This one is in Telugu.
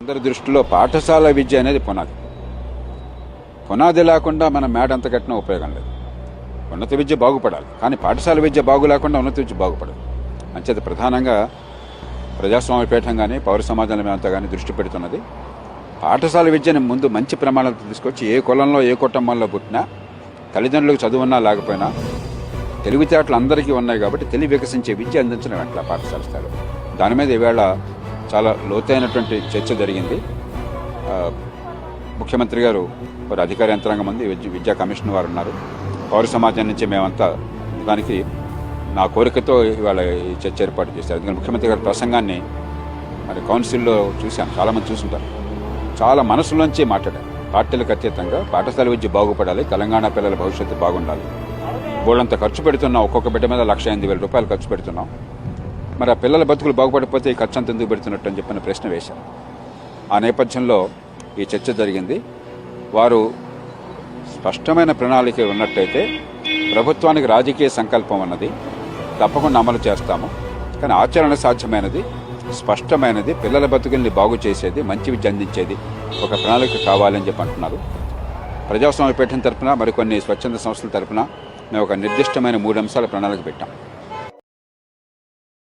అందరి దృష్టిలో పాఠశాల విద్య అనేది పునాది లేకుండా మనం మేడ అంత కట్టినా ఉపయోగం లేదు. ఉన్నత విద్య బాగుపడాలి, కానీ పాఠశాల విద్య బాగు లేకుండా ఉన్నత విద్య బాగుపడదు. అంచేత ప్రధానంగా ప్రజాస్వామ్యపీఠం కానీ పౌర సమాజం మేమంతా కానీ దృష్టి పెడుతున్నది పాఠశాల విద్యను ముందు మంచి ప్రమాణాలతో తీసుకొచ్చి ఏ కులంలో ఏ కుటుంబంలో పుట్టినా తల్లిదండ్రులకు చదువున్నా లేకపోయినా తెలివితేటలు అందరికీ ఉన్నాయి కాబట్టి తెలివి వికసించే విద్య అందించడం వెంటనే పాఠశాల స్థాయిలో. దాని మీద ఈవేళ చాలా లోతైనటువంటి చర్చ జరిగింది. ముఖ్యమంత్రి గారు వారి అధికార యంత్రాంగం ఉంది, విద్యా కమిషన్ వారు ఉన్నారు, పౌర సమాజం నుంచి మేమంతా దానికి నా కోరికతో ఇవాళ ఈ చర్చ ఏర్పాటు చేశారు. ఎందుకంటే ముఖ్యమంత్రి గారి ప్రసంగాన్ని మరి కౌన్సిల్లో చూశాను, చాలామంది చూసుంటారు. చాలా మనసులోంచి మాట్లాడారు. పార్టీలకు అతీతంగా పాఠశాల విద్య బాగుపడాలి, తెలంగాణ పిల్లల భవిష్యత్తు బాగుండాలి. బోళ్ళంత ఖర్చు పెడుతున్నాం, ఒక్కొక్క బిడ్డ మీద 1,08,000 రూపాయలు ఖర్చు పెడుతున్నాం. మరి ఆ పిల్లల బతుకులు బాగుపడిపోతే ఈ ఖర్చు అంత ఎందుకు పెడుతున్నట్టు అని చెప్పిన ప్రశ్న వేశారు. ఆ నేపథ్యంలో ఈ చర్చ జరిగింది. వారు స్పష్టమైన ప్రణాళిక ఉన్నట్టయితే ప్రభుత్వానికి రాజకీయ సంకల్పం అన్నది తప్పకుండా అమలు చేస్తాము, కానీ ఆచరణ సాధ్యమైనది, స్పష్టమైనది, పిల్లల బతుకుల్ని బాగు చేసేది, మంచి విద్య అందించేది ఒక ప్రణాళిక కావాలని చెప్పి అంటున్నారు. ప్రజాస్వామ్య పీఠం తరఫున మరికొన్ని స్వచ్ఛంద సంస్థల తరఫున మేము ఒక నిర్దిష్టమైన 3 అంశాల ప్రణాళిక పెట్టాం.